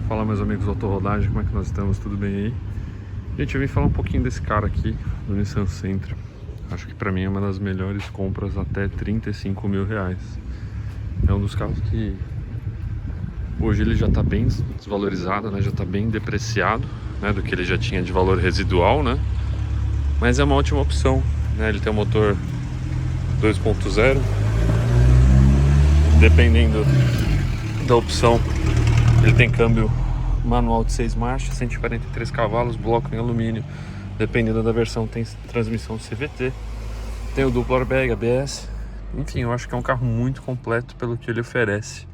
Fala, meus amigos do Autorodagem, como é que nós estamos? Tudo bem aí? Gente, eu vim falar um pouquinho desse cara aqui, do Nissan Sentra. Acho que pra mim é uma das melhores compras até 35 mil reais. É um dos carros que hoje ele já tá bem desvalorizado, né? Já tá bem depreciado, né? Do que ele já tinha de valor residual, né? Mas é uma ótima opção, né? Ele tem um motor 2.0. Dependendo da opção, ele tem câmbio manual de 6 marchas, 143 cavalos, bloco em alumínio. Dependendo da versão, tem transmissão CVT, tem o duplo airbag, ABS. Enfim, eu acho que é um carro muito completo pelo que ele oferece.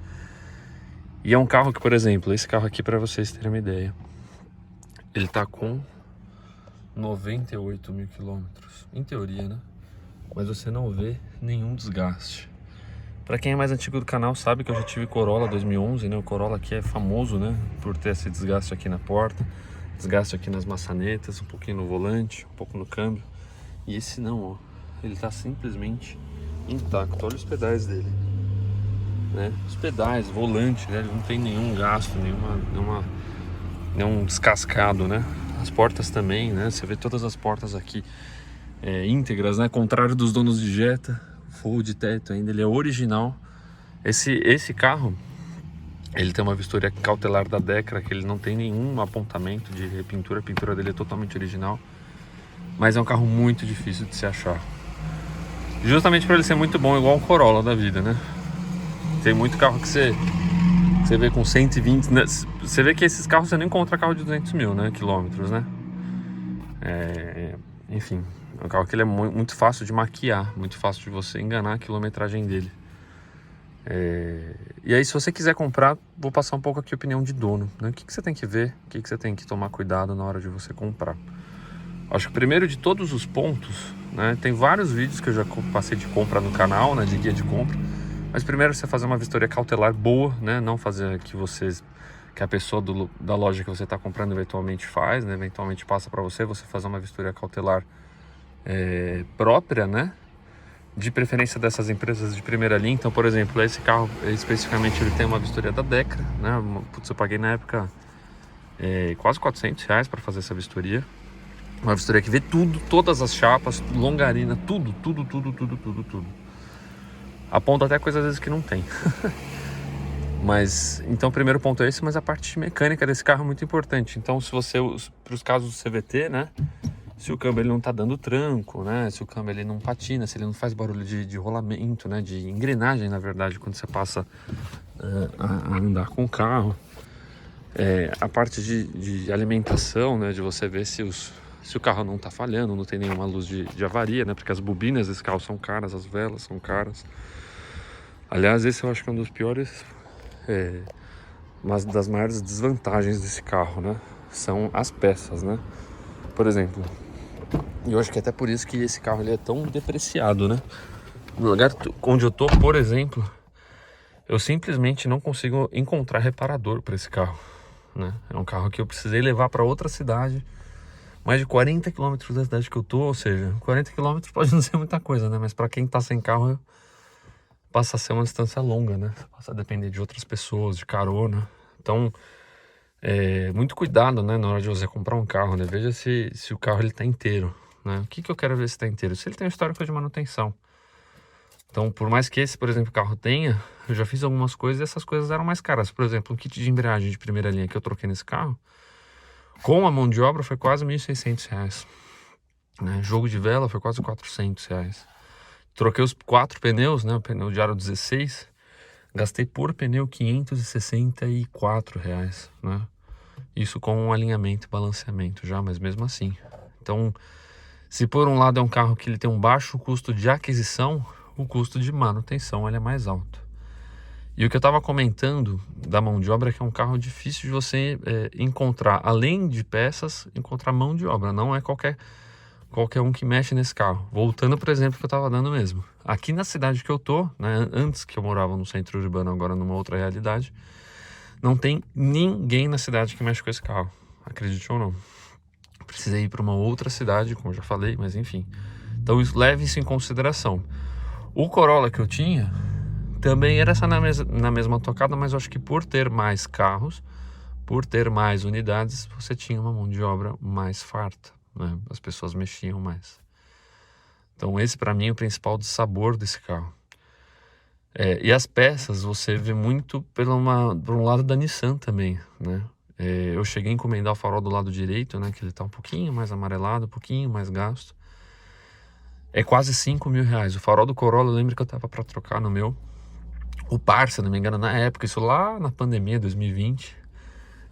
E é um carro que, por exemplo, esse carro aqui, para vocês terem uma ideia, ele tá com 98 mil quilômetros, em teoria, né? Mas você não vê nenhum desgaste. Para quem é mais antigo do canal sabe que eu já tive Corolla 2011, né? O Corolla aqui é famoso, né? Por ter esse desgaste aqui na porta, desgaste aqui nas maçanetas, um pouquinho no volante, um pouco no câmbio. E esse não, ó. Ele tá simplesmente intacto. Olha os pedais dele, né? Os pedais, volante, né? Ele não tem nenhum gasto, nenhum descascado, né? As portas também, né? Você vê todas as portas aqui íntegras, né? Contrário dos donos de Jetta. Full de teto ainda, ele é original. Esse carro, ele tem uma vistoria cautelar da Decra, que ele não tem nenhum apontamento de repintura. A pintura dele é totalmente original. Mas é um carro muito difícil de se achar, justamente por ele ser muito bom, igual o Corolla da vida, né? Tem muito carro que você vê com 120, né? Você vê que esses carros você não encontra carro de 200 mil, né? Quilômetros, né? Enfim, é um carro que ele é muito fácil de maquiar, muito fácil de você enganar a quilometragem dele. E aí, se você quiser comprar, vou passar um pouco aqui a opinião de dono, né? O que você tem que ver, o que você tem que tomar cuidado na hora de você comprar. Acho que primeiro de todos os pontos, né? Tem vários vídeos que eu já passei de compra no canal, né? De guia de compra. Mas primeiro você fazer uma vistoria cautelar boa, né? Não fazer que a pessoa da loja que você está comprando eventualmente faz, né? Eventualmente passa para você fazer uma vistoria cautelar própria, né? De preferência dessas empresas de primeira linha. Então, por exemplo, esse carro especificamente ele tem uma vistoria da Decra, né? Putz, eu paguei na época quase 400 reais para fazer essa vistoria. Uma vistoria que vê tudo, todas as chapas, longarina, tudo. Aponta até coisas às vezes que não tem. Mas, então o primeiro ponto é esse, mas a parte mecânica desse carro é muito importante. Então, se você, para os casos do CVT, né? Se o câmbio ele não tá dando tranco, né? Se o câmbio ele não patina, se ele não faz barulho de rolamento, né? De engrenagem, na verdade, quando você passa a andar com o carro. A parte de alimentação, né? De você ver se o carro não tá falhando, não tem nenhuma luz de avaria, né? Porque as bobinas desse carro são caras, as velas são caras. Aliás, esse eu acho que é um dos piores, uma das maiores desvantagens desse carro, né? São as peças, né? Por exemplo, eu acho que até por isso que esse carro ele é tão depreciado, né? No lugar onde eu tô, por exemplo, eu simplesmente não consigo encontrar reparador para esse carro, né? É um carro que eu precisei levar para outra cidade, mais de 40 quilômetros da cidade que eu tô, ou seja, 40 quilômetros pode não ser muita coisa, né? Mas para quem tá sem carro, passa a ser uma distância longa, né? Passa a depender de outras pessoas, de carona. Então, muito cuidado, né, na hora de você comprar um carro, né? Veja se o carro ele tá inteiro, né? O que eu quero ver se tá inteiro? Se ele tem um histórico de manutenção. Então, por mais que esse, por exemplo, carro tenha, eu já fiz algumas coisas e essas coisas eram mais caras. Por exemplo, um kit de embreagem de primeira linha que eu troquei nesse carro, com a mão de obra foi quase R$1.600, né? Jogo de vela foi quase R$400. Troquei os 4 pneus, né? O pneu de aro 16, gastei por pneu R$564, né? Isso com um alinhamento e balanceamento já, mas mesmo assim. Então, se por um lado é um carro que ele tem um baixo custo de aquisição, o custo de manutenção ele é mais alto. E o que eu estava comentando da mão de obra é que é um carro difícil de você encontrar, além de peças, encontrar mão de obra. Não é qualquer um que mexe nesse carro. Voltando, por exemplo, que eu estava dando mesmo. Aqui na cidade que eu tô, né, antes que eu morava no centro urbano, agora numa outra realidade, não tem ninguém na cidade que mexe com esse carro. Acredite ou não. Precisei ir para uma outra cidade, como eu já falei, mas enfim. Então leve isso em consideração. O Corolla que eu tinha também era essa na mesma tocada, mas eu acho que por ter mais carros, por ter mais unidades, você tinha uma mão de obra mais farta, né? As pessoas mexiam mais. Então esse para mim é o principal sabor desse carro. E as peças você vê muito por um lado da Nissan também, né? Eu cheguei a encomendar o farol do lado direito, né? Que ele tá um pouquinho mais amarelado, um pouquinho mais gasto. É quase 5 mil reais. O farol do Corolla, eu lembro que eu tava para trocar no meu. O par, se não me engano, na época, isso lá na pandemia, 2020,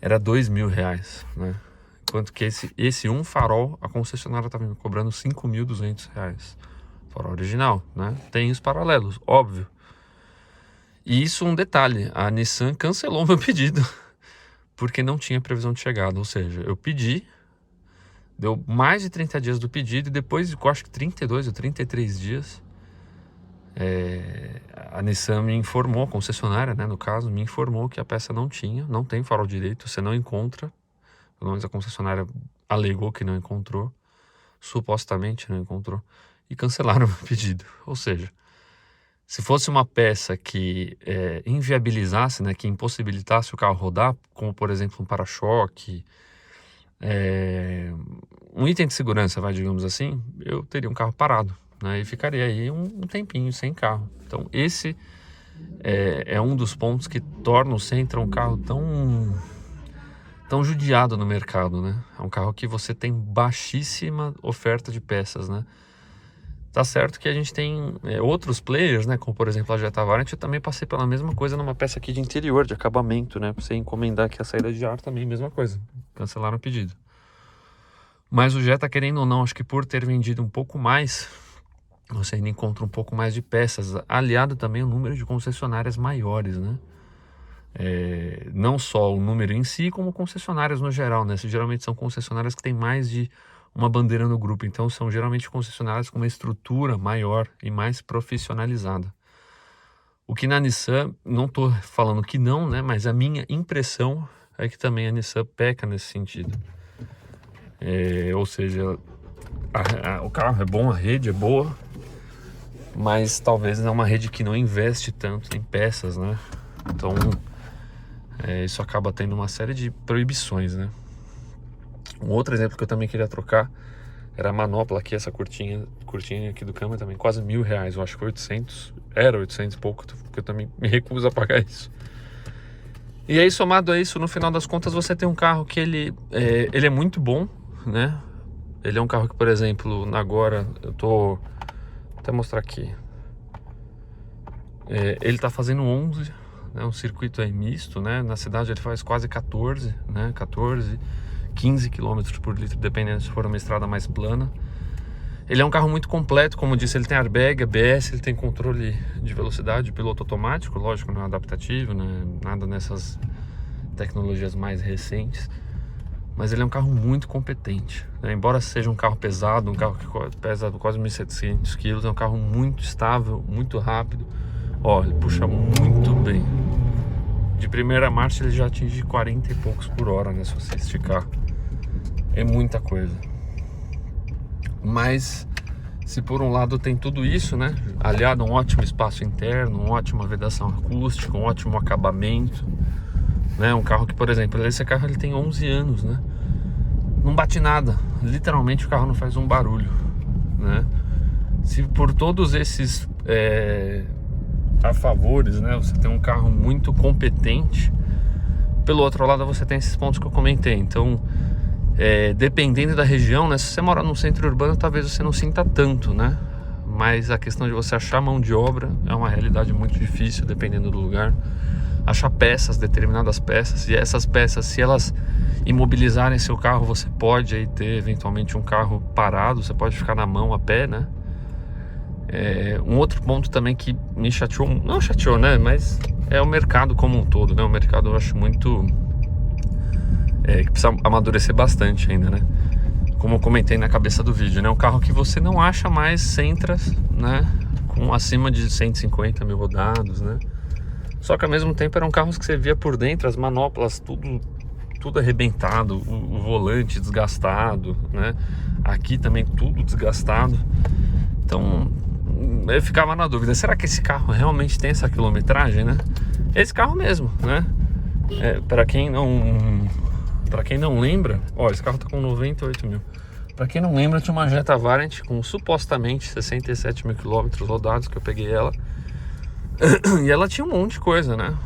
era 2 mil reais, né? Enquanto que esse um farol, a concessionária tava me cobrando 5.200 reais. Farol original, né? Tem os paralelos, óbvio. E isso um detalhe, a Nissan cancelou meu pedido, porque não tinha previsão de chegada. Ou seja, eu pedi, deu mais de 30 dias do pedido, e depois, eu acho que 32 ou 33 dias, a Nissan me informou, a concessionária, né, no caso, me informou que a peça não tem farol direito, você não encontra. Pelo menos a concessionária alegou que não encontrou, supostamente não encontrou, e cancelaram o meu pedido. Ou seja, se fosse uma peça que inviabilizasse, né, que impossibilitasse o carro rodar, como por exemplo um para-choque, um item de segurança, digamos assim, eu teria um carro parado, né, e ficaria aí um tempinho sem carro. Então esse é um dos pontos que torna o Sentra um carro tão judiado no mercado, né? É um carro que você tem baixíssima oferta de peças, né? Tá certo que a gente tem outros players, né? Como por exemplo a Jetta Variant. Eu também passei pela mesma coisa numa peça aqui de interior, de acabamento, né? Pra você encomendar aqui a saída de ar também, mesma coisa. Cancelaram o pedido. Mas o Jetta, querendo ou não, acho que por ter vendido um pouco mais, você ainda encontra um pouco mais de peças, aliado também ao número de concessionárias maiores, né? Não só o número em si, como concessionárias no geral, né? Geralmente são concessionárias que têm mais de uma bandeira no grupo, então são geralmente concessionárias com uma estrutura maior e mais profissionalizada. O que na Nissan, não estou falando que não, né? Mas a minha impressão é que também a Nissan peca nesse sentido. Ou seja, o carro é bom, a rede é boa, mas talvez é uma rede que não investe tanto em peças, né? Então isso acaba tendo uma série de proibições, né? Um outro exemplo que eu também queria trocar era a manopla aqui, essa curtinha aqui do câmbio também, quase R$1.000, eu acho que foi 800, era 800 e pouco, porque eu também me recuso a pagar isso. E aí, somado a isso, no final das contas, você tem um carro que ele é muito bom, né? Ele é um carro que, por exemplo, agora, eu tô... até mostrar aqui. Ele tá fazendo 11, né? Um circuito aí misto, né? Na cidade ele faz quase 14, né? 15 km por litro, dependendo se for uma estrada mais plana. Ele é um carro muito completo, como eu disse, ele tem airbag, ABS, ele tem controle de velocidade, piloto automático, lógico, não é adaptativo, né? Nada nessas tecnologias mais recentes. Mas ele é um carro muito competente, né? Embora seja um carro pesado, um carro que pesa quase 1.700 kg, é um carro muito estável, muito rápido. Ó, ele puxa muito bem. De primeira marcha ele já atinge 40 e poucos por hora, né? Se você esticar. É muita coisa. Mas se por um lado tem tudo isso, né? Aliado a um ótimo espaço interno, uma ótima vedação acústica, um ótimo acabamento, né? Um carro que, por exemplo, esse carro ele tem 11 anos, né? Não bate nada. Literalmente o carro não faz um barulho, né? Se por todos esses a favores, né? Você tem um carro muito competente. Pelo outro lado, você tem esses pontos que eu comentei. Então, dependendo da região, né? Se você mora num centro urbano, talvez você não sinta tanto, né? Mas a questão de você achar mão de obra é uma realidade muito difícil, dependendo do lugar. Achar peças, determinadas peças, e essas peças, se elas imobilizarem seu carro, você pode aí ter eventualmente um carro parado, você pode ficar na mão a pé, né? Um outro ponto também que me chateou, não chateou, né? Mas é o mercado como um todo, né? O mercado eu acho muito... que precisa amadurecer bastante ainda, né? Como eu comentei na cabeça do vídeo, né? Um carro que você não acha mais Sentras, né? Com acima de 150 mil rodados, né? Só que ao mesmo tempo eram carros que você via por dentro, as manoplas, tudo arrebentado, o volante desgastado, né? Aqui também tudo desgastado. Então eu ficava na dúvida, será que esse carro realmente tem essa quilometragem, né? Esse carro mesmo, né? Para quem não lembra, ó, esse carro tá com 98 mil. Para quem não lembra, tinha uma Jetta Variant com supostamente 67 mil quilômetros rodados, que eu peguei ela. E ela tinha um monte de coisa, né?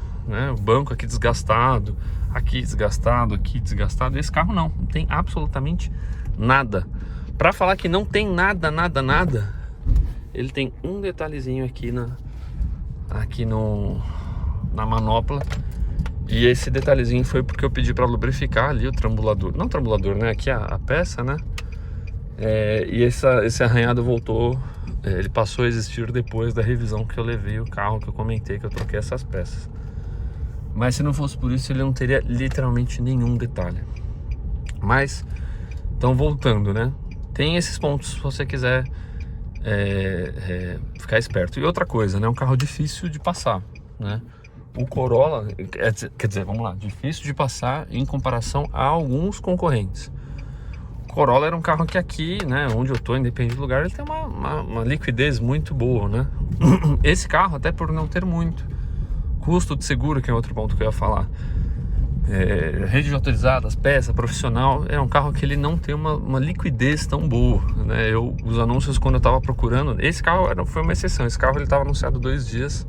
O banco aqui desgastado, aqui desgastado, aqui desgastado. Esse carro não tem absolutamente nada. Para falar que não tem nada, ele tem um detalhezinho aqui na manopla. E esse detalhezinho foi porque eu pedi para lubrificar ali o trambulador. Não trambulador, né? Aqui a peça, né? E esse arranhado voltou. Ele passou a existir depois da revisão que eu levei o carro, que eu comentei que eu troquei essas peças. Mas se não fosse por isso, ele não teria literalmente nenhum detalhe. Mas, então voltando, né? Tem esses pontos se você quiser ficar esperto. E outra coisa, né? É um carro difícil de passar, né? O Corolla, quer dizer, vamos lá, difícil de passar em comparação a alguns concorrentes. O Corolla era um carro que aqui, né, onde eu tô, independente do lugar, ele tem uma liquidez muito boa, né? Esse carro, até por não ter muito custo de seguro, que é outro ponto que eu ia falar, rede de autorizadas, peça, profissional, é um carro que ele não tem uma liquidez tão boa, né? Os anúncios, quando eu tava procurando, esse carro foi uma exceção. Esse carro ele tava anunciado 2 dias,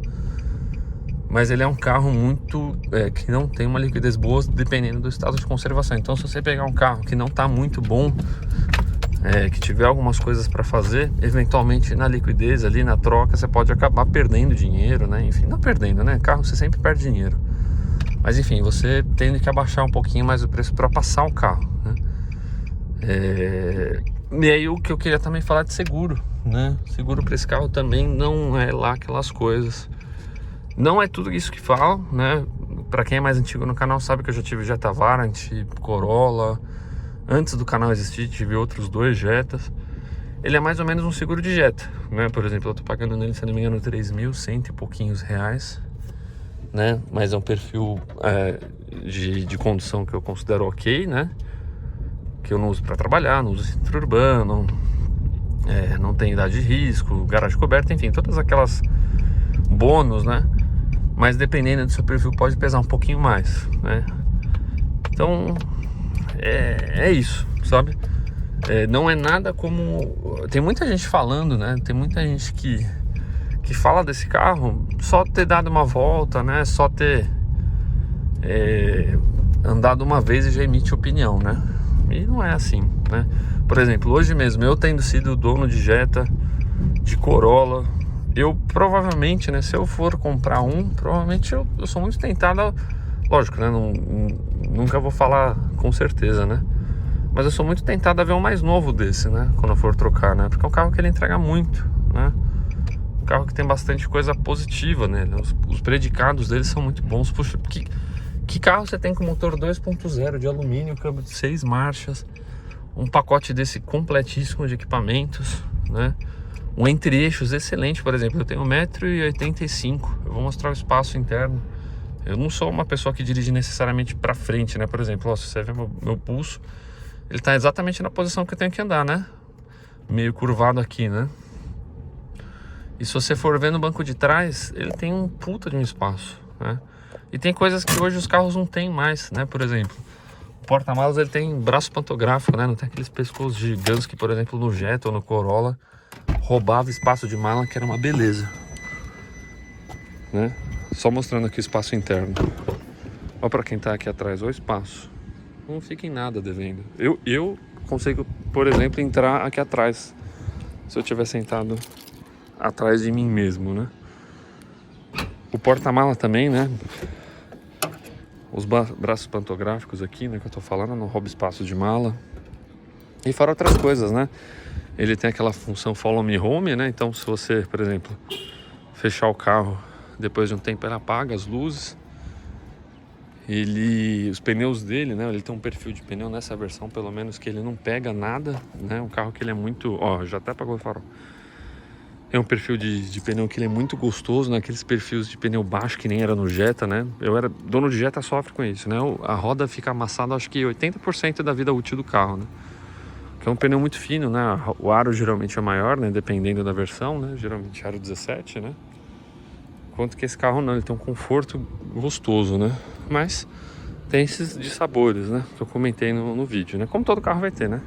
mas ele é um carro muito que não tem uma liquidez boa, dependendo do estado de conservação. Então, se você pegar um carro que não tá muito bom, que tiver algumas coisas para fazer, eventualmente na liquidez ali, na troca, você pode acabar perdendo dinheiro, né? Enfim, não perdendo, né? Carro você sempre perde dinheiro. Mas enfim, você tendo que abaixar um pouquinho mais o preço para passar o carro, né? E aí o que eu queria também falar de seguro, né? Seguro para esse carro também não é lá aquelas coisas. Não é tudo isso que falam, né? Para quem é mais antigo no canal sabe que eu já tive Jetta Variant, Corolla. Antes do canal existir, tive outros 2 Jettas. Ele é mais ou menos um seguro de Jetta, né? Por exemplo, eu tô pagando nele, se não me engano, 3.100 e pouquinhos reais, né? Mas é um perfil de condução que eu considero ok, né? Que eu não uso para trabalhar, não uso cinturão urbano, não tem idade de risco, garagem coberta, enfim, todas aquelas bônus, né? Mas dependendo do seu perfil pode pesar um pouquinho mais, né? Então é isso, sabe? Não é nada como... Tem muita gente falando, né? Tem muita gente que fala desse carro só ter dado uma volta, né? Só ter andado uma vez e já emite opinião, né? E não é assim, né? Por exemplo, hoje mesmo, eu tendo sido dono de Jetta, de Corolla, eu provavelmente, né? Se eu for comprar provavelmente eu sou muito tentado, lógico, né? Nunca vou falar com certeza, né? Mas eu sou muito tentado a ver um mais novo desse, né? Quando eu for trocar, né? Porque é um carro que ele entrega muito, né? Um carro que tem bastante coisa positiva nele. Os predicados dele são muito bons. Puxa, que carro você tem com motor 2.0 de alumínio, câmbio de 6 marchas, um pacote desse completíssimo de equipamentos, né? Um entre-eixos excelente, por exemplo. Eu tenho 1,85 m. Eu vou mostrar o espaço interno. Eu não sou uma pessoa que dirige necessariamente para frente, né? Por exemplo, ó, se você ver meu pulso, ele tá exatamente na posição que eu tenho que andar, né? Meio curvado aqui, né? E se você for ver no banco de trás, ele tem um puta de um espaço, né? E tem coisas que hoje os carros não tem mais, né? Por exemplo, o porta-malas ele tem braço pantográfico, né? Não tem aqueles pescoços gigantes que, por exemplo, no Jetta ou no Corolla roubava espaço de mala, que era uma beleza, né? Só mostrando aqui o espaço interno. Olha para quem tá aqui atrás, olha o espaço. Não fica em nada devendo. Eu consigo, por exemplo, entrar aqui atrás, se eu estiver sentado atrás de mim mesmo, né? O porta-mala também, né? Os braços pantográficos aqui, né? Que eu tô falando, não rouba espaço de mala. E fora outras coisas, né? Ele tem aquela função Follow Me Home, né? Então, se você, por exemplo, fechar o carro, depois de um tempo ele apaga as luzes. Os pneus dele, né? Ele tem um perfil de pneu nessa versão, pelo menos, que ele não pega nada, né? Um carro que ele é muito... Ó, já até apagou o farol. É um perfil de pneu que ele é muito gostoso, né? Aqueles perfis de pneu baixo que nem era no Jetta, né? Dono de Jetta sofre com isso, né? A roda fica amassada, acho que 80% da vida útil do carro, né? Que é um pneu muito fino, né? O aro geralmente é maior, né? Dependendo da versão, né? Geralmente aro 17, né? Enquanto que esse carro não, ele tem um conforto gostoso, né? Mas tem esses dissabores, né? Que eu comentei no vídeo, né? Como todo carro vai ter, né?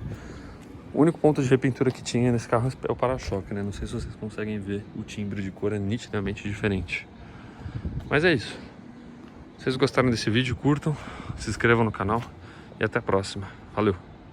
O único ponto de repintura que tinha nesse carro é o para-choque, né? Não sei se vocês conseguem ver, o timbre de cor é nitidamente diferente. Mas é isso. Se vocês gostaram desse vídeo, curtam, se inscrevam no canal e até a próxima. Valeu!